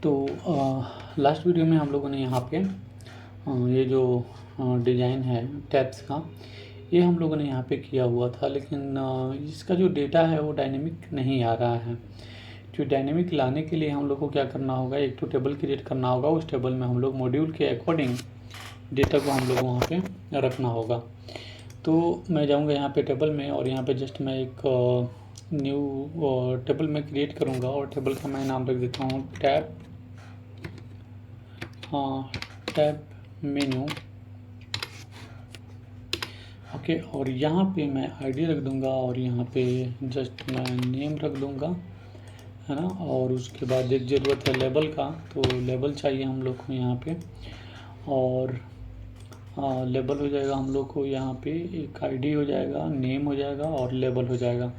तो last video में हम लोगों ने यहाँ पे ये जो डिज़ाइन है टैब्स का, ये हम लोगों ने यहाँ पे किया हुआ था, लेकिन इसका जो डेटा है वो डायनेमिक नहीं आ रहा है। जो डायनेमिक लाने के लिए हम लोग को क्या करना होगा, एक तो टेबल क्रिएट करना होगा। उस टेबल में हम लोग मॉड्यूल के अकॉर्डिंग डेटा को हम लोग वहाँ पे रखना होगा। तो मैं जाऊँगा यहाँ पे टेबल में, और यहाँ पे जस्ट मैं एक न्यू टेबल में क्रिएट करूँगा, और टेबल का मैं नाम रख देता हूँ टैब मेन्यू। ओके, और यहाँ पे मैं आईडी रख दूँगा, और यहाँ पे जस्ट मैं नेम रख दूँगा, है ना। और उसके बाद एक ज़रूरत है लेबल का, तो लेबल चाहिए हम लोग को यहाँ पे, और लेबल हो जाएगा हम लोग को यहाँ पे, एक आईडी हो जाएगा, नेम हो जाएगा, और लेबल हो जाएगा।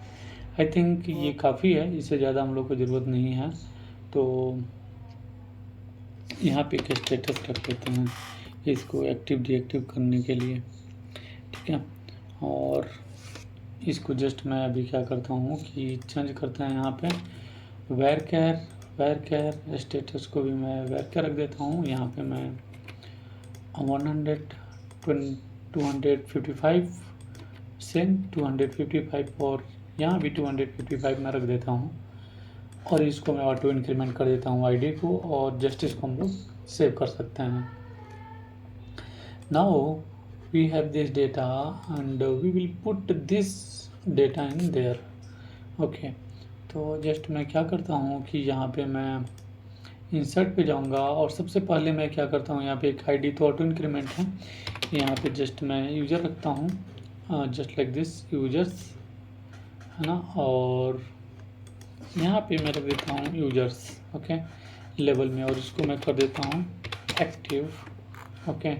आई थिंक ये काफ़ी है, इससे ज़्यादा हम लोग को ज़रूरत नहीं है। तो यहाँ पे एक स्टेटस रख देते हैं इसको एक्टिव डीएक्टिव करने के लिए, ठीक है। और इसको जस्ट मैं अभी क्या करता हूँ कि चेंज करते हैं यहाँ पे वैर स्टेटस को भी मैं वैर रख देता हूँ। यहाँ पे मैं 255 से 255 और यहाँ भी 255 में रख देता हूँ, और इसको मैं ऑटो इंक्रीमेंट कर देता हूँ आईडी को, और जस्ट इसको हम लोग सेव कर सकते हैं। Now we have this data and we will put this data in there. Okay, तो जस्ट मैं क्या करता हूँ कि यहाँ पे मैं इंसर्ट पे जाऊँगा, और सबसे पहले मैं क्या करता हूँ, यहाँ पे एक आईडी तो ऑटो इंक्रीमेंट है, यहाँ पे जस्ट मैं यूज़र रखता हूँ, जस्ट लाइक दिस यूजर्स, है ना। और यहाँ पे मैं रख देता हूँ यूजर्स, ओके, लेवल में, और इसको मैं कर देता हूँ एक्टिव, ओके।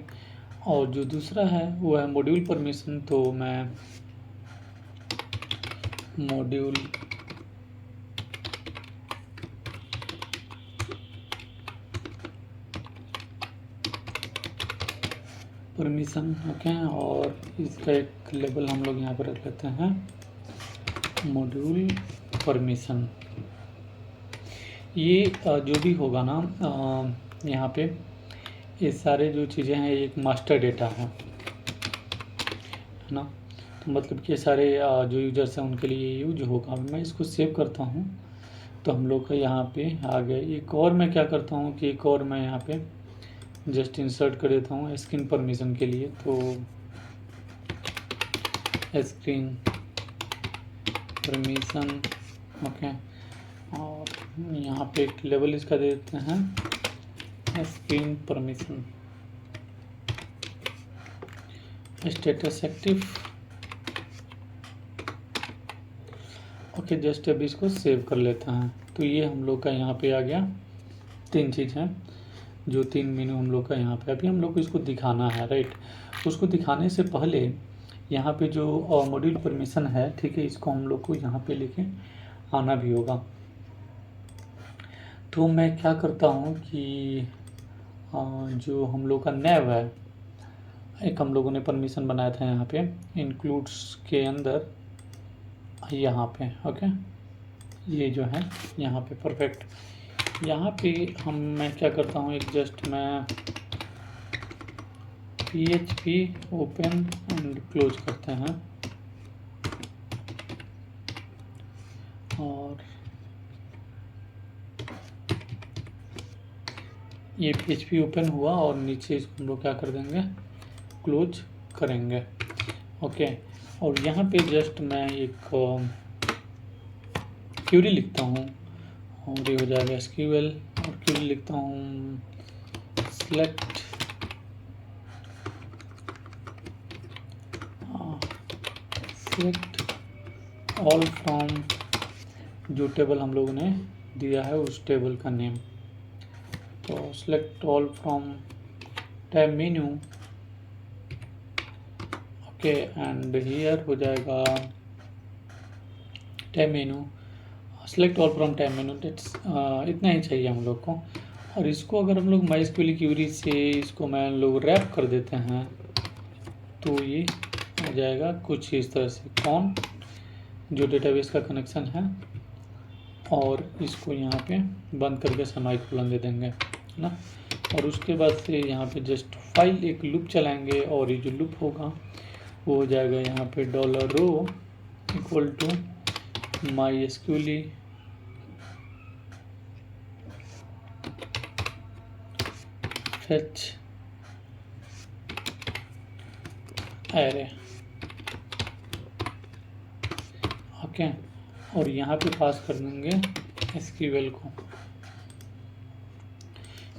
और जो दूसरा है वो है मॉड्यूल परमिशन, तो मैं मॉड्यूल परमिशन, ओके, और इसका एक लेबल हम लोग यहाँ पर रख लेते हैं मॉड्यूल परमिशन। ये जो भी होगा ना, यहाँ पे ये सारे जो चीज़ें हैं, एक मास्टर डेटा है ना। तो मतलब कि सारे जो यूजर्स हैं उनके लिए यूज होगा। मैं इसको सेव करता हूँ, तो हम लोग का यहाँ पे आ गया। एक और मैं क्या करता हूँ कि एक और मैं यहाँ पे जस्ट इंसर्ट कर देता हूँ स्क्रीन परमिशन के लिए, तो स्क्रीन परमिशन, ओके। और यहाँ पे एक लेवल इसका दे देते हैं screen permission, status active, okay. Just अभी इसको सेव कर लेता हैं। तो ये हम लोग का यहाँ पे आ गया। 3 चीज़ हैं, जो 3 मेनू हम लोग का यहाँ पे। अभी हम लोग को इसको दिखाना है, राइट। उसको दिखाने से पहले यहाँ पे जो मॉड्यूल परमिशन है, ठीक है, इसको हम लोग को यहाँ पे लेके आना भी होगा। तो मैं क्या करता हूँ कि जो हम लोग का नैव है, एक हम लोगों ने परमिशन बनाया था यहाँ पे इंक्लूड्स के अंदर, यहाँ पे, ओके। ये जो है यहाँ पे परफेक्ट। यहाँ पे मैं क्या करता हूँ, एक जस्ट मैं PHP ओपन एंड क्लोज करते हैं, और ये PHP ओपन हुआ, और नीचे इसको हम लोग क्या कर देंगे, क्लोज करेंगे, ओके। और यहाँ पे जस्ट मैं एक क्यूरी लिखता हूँ, और ये हो जाएगा SQL, और क्यूरी लिखता हूँ select ऑल फ्रॉम, जो टेबल हम लोगों ने दिया है उस टेबल का नेम। तो select all from tab menu, okay, and here हो जाएगा tab menu, select all from tab menu. इतना ही चाहिए हम लोग को। और इसको अगर हम लोग MySQL क्यूरी से इसको मैं लोग रैप कर देते हैं, तो ये आ जाएगा कुछ इस तरह से, कौन जो डेटाबेस का कनेक्शन है, और इसको यहाँ पे बंद करके सेमीकोलन दे देंगे, है ना। और उसके बाद से यहाँ पे जस्ट फाइल एक लूप चलाएंगे और ये जो लूप होगा वो हो जाएगा यहाँ पे $row equal to MySQL fetch array. Okay, और यहाँ पे पास कर देंगे SQL को।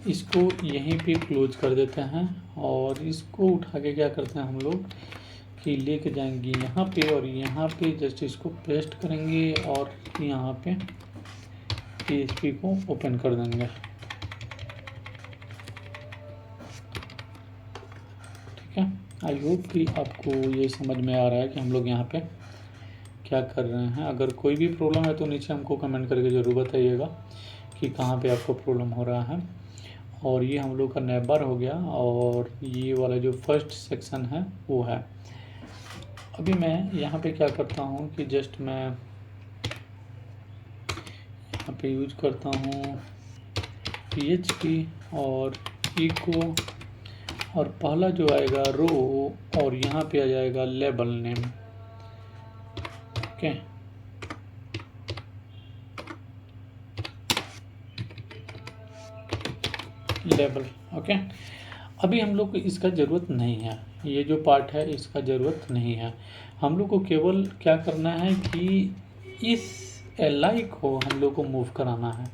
इसको यहीं पे क्लोज कर देते हैं और इसको उठा के क्या करते हैं हम लोग कि लेके जाएंगे यहाँ पे और यहाँ पे जस्ट इसको पेस्ट करेंगे और यहाँ पे PHP को ओपन कर देंगे। ठीक है, आई होप कि आपको ये समझ में आ रहा है कि हम लोग यहाँ पे क्या कर रहे हैं। अगर कोई भी प्रॉब्लम है तो नीचे हमको कमेंट करके ज़रूर बताइएगा कि कहाँ पे आपको प्रॉब्लम हो रहा है। और ये हम लोग का नेबर हो गया और ये वाला जो फर्स्ट सेक्शन है वो है। अभी मैं यहाँ पे क्या करता हूँ कि जस्ट मैं यहाँ पे यूज करता हूँ PHP और इको और पहला जो आएगा रो और यहाँ पे आ जाएगा label name. Okay, label. Okay, अभी हम लोग को इसका ज़रूरत नहीं है, ये जो पार्ट है इसका ज़रूरत नहीं है। हम लोग को केवल क्या करना है कि इस LI को हम लोग को मूव कराना है,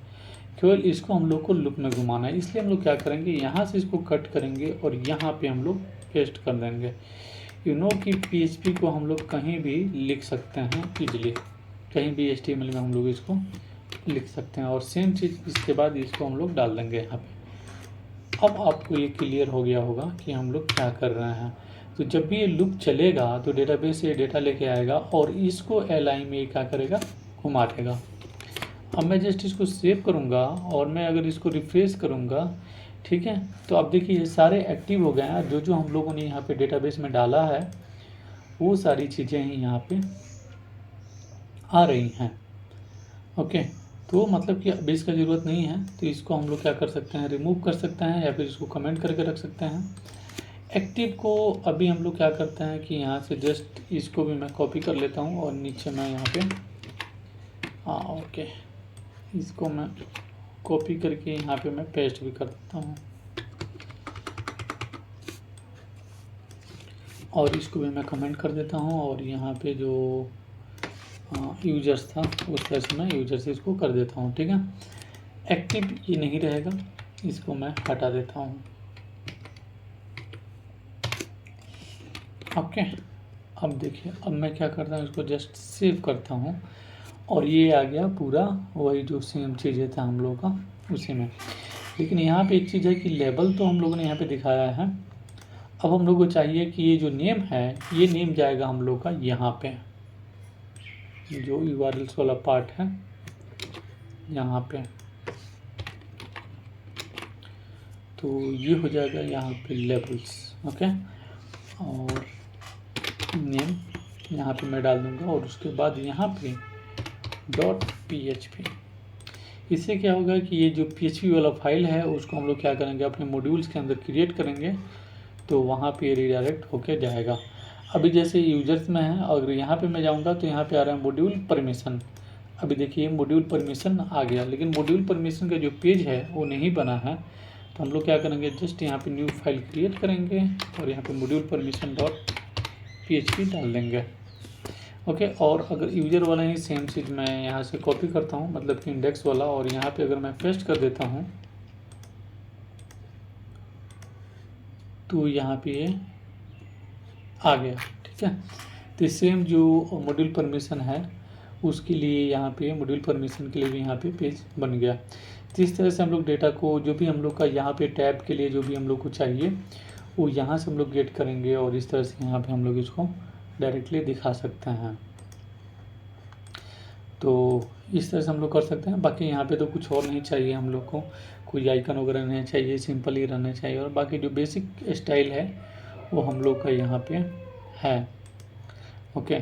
केवल इसको हम लोग को लूप में घुमाना है। इसलिए हम लोग क्या करेंगे, यहाँ से इसको कट करेंगे और यहाँ पे हम लोग पेस्ट कर देंगे। यू नो कि PHP को हम लोग कहीं भी लिख सकते हैं इजीली, कहीं भी HTML में हम लोग इसको लिख सकते हैं। और सेम चीज़ इसके बाद इसको हम लोग डाल देंगे यहाँ पे। अब आपको ये क्लियर हो गया होगा कि हम लोग क्या कर रहे हैं। तो जब भी ये लूप चलेगा तो डेटाबेस से डेटा लेके आएगा और इसको LI में क्या करेगा, घुमा देगा। अब मैं जस्ट इसको सेव करूँगा और मैं अगर इसको रिफ्रेश करूँगा, ठीक है, तो अब देखिए ये सारे एक्टिव हो गए हैं। जो जो हम लोगों ने यहाँ पे डेटाबेस में डाला है वो सारी चीज़ें ही यहाँ पे आ रही हैं। ओके, तो मतलब कि अब इसका ज़रूरत नहीं है, तो इसको हम लोग क्या कर सकते हैं, रिमूव कर सकते हैं या फिर इसको कमेंट करके रख सकते हैं। एक्टिव को अभी हम लोग क्या करते हैं कि यहाँ से जस्ट इसको भी मैं कॉपी कर लेता हूँ और नीचे मैं यहाँ पे ओके, इसको मैं कॉपी करके यहाँ पे मैं पेस्ट भी कर देता हूँ और इसको भी मैं कमेंट कर देता हूँ। और यहाँ पे जो यूजर्स था उस तरह से मैं यूजर से इसको कर देता हूँ। ठीक है, एक्टिव ये नहीं रहेगा, इसको मैं हटा देता हूँ। ओके, अब देखिए, अब मैं क्या करता हूँ, इसको जस्ट सेव करता हूँ और ये आ गया पूरा वही जो सेम चीज़ें था हम लोग का उसी में। लेकिन यहाँ पे एक चीज़ है कि लेबल तो हम लोगों ने यहाँ पे दिखाया है। अब हम लोग को चाहिए कि ये जो नेम है, ये नेम जाएगा हम लोग का यहाँ पे, जो URLs वाला पार्ट है यहाँ पे, तो ये हो जाएगा यहाँ पे लेबल्स। ओके, और नेम यहाँ पे मैं डाल दूँगा और उसके बाद यहाँ पे .php। इससे क्या होगा कि ये जो PHP वाला फाइल है उसको हम लोग क्या करेंगे, अपने मॉड्यूल्स के अंदर क्रिएट करेंगे, तो वहाँ पे रिडायरेक्ट होके जाएगा। अभी जैसे यूजर्स में है, अगर यहाँ पे मैं जाऊँगा तो यहाँ पे आ रहा है मॉड्यूल परमिशन। अभी देखिए मॉड्यूल परमिशन आ गया, लेकिन मॉड्यूल परमिशन का जो पेज है वो नहीं बना है। तो हम लोग क्या करेंगे, जस्ट यहाँ पे न्यू फाइल क्रिएट करेंगे और यहाँ पे मॉड्यूल परमिशन .php डाल देंगे। ओके, और अगर यूजर वाला ही सेम चीज़ मैं यहाँ से कॉपी करता हूँ, मतलब कि इंडेक्स वाला, और यहाँ पे अगर मैं पेस्ट कर देता हूँ तो यहाँ पे ये आ गया। ठीक है, तो सेम जो मॉड्यूल परमिशन है उसके लिए यहाँ पे मॉड्यूल परमिशन के लिए भी यहाँ पे पेज बन गया। तो इस तरह से हम लोग डेटा को, जो भी हम लोग का यहाँ पे टैब के लिए जो भी हम लोग को चाहिए वो यहाँ से हम लोग गेट करेंगे और इस तरह से यहाँ पे हम लोग इसको डायरेक्टली दिखा सकते हैं। तो इस तरह से हम लोग कर सकते हैं। बाकी यहाँ पे तो कुछ और नहीं चाहिए हम लोग को, कोई आइकन वगैरह नहीं चाहिए, सिंपल ही रहना चाहिए। और बाकी जो बेसिक स्टाइल है वो हम लोग का यहाँ पे है। ओके,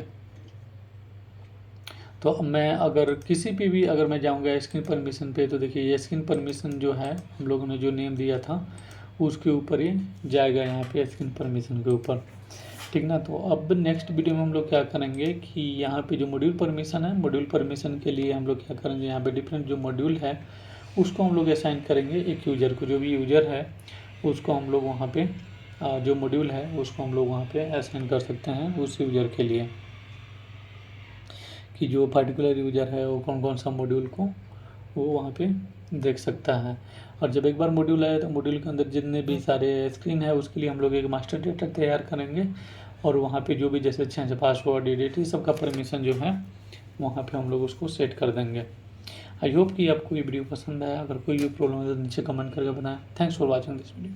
तो अब मैं अगर किसी पे भी अगर मैं जाऊंगा स्क्रीन परमिशन पे, तो देखिए ये स्क्रीन परमिशन जो है हम लोगों ने जो नेम दिया था उसके ऊपर ही जाएगा, यहाँ पे स्क्रीन परमिशन के ऊपर, ठीक ना। तो अब नेक्स्ट वीडियो में हम लोग क्या करेंगे कि यहाँ पे जो मॉड्यूल परमिशन है, मॉड्यूल परमिशन के लिए हम लोग क्या करेंगे, यहाँ पे डिफरेंट जो मॉड्यूल है उसको हम लोग असाइन करेंगे एक यूज़र को। जो भी यूज़र है उसको हम लोग वहाँ पे जो मॉड्यूल है उसको हम लोग वहाँ पे असाइन कर सकते हैं उस यूज़र के लिए, कि जो पर्टिकुलर यूज़र है वो कौन कौन सा मॉड्यूल को वो वहाँ पे देख सकता है। और जब एक बार मॉड्यूल आए तो मॉड्यूल के अंदर जितने भी सारे स्क्रीन है उसके लिए हम लोग एक मास्टर डेटा तैयार करेंगे, और वहाँ पे जो भी जैसे चेंज पासवर्ड, एडिट, ये सब का परमिशन जो है वहाँ पे हम लोग उसको सेट कर देंगे। आई होप कि आपको ये वीडियो पसंद आया। अगर कोई भी प्रॉब्लम है तो नीचे कमेंट करके बताएं। Thanks for watching this video.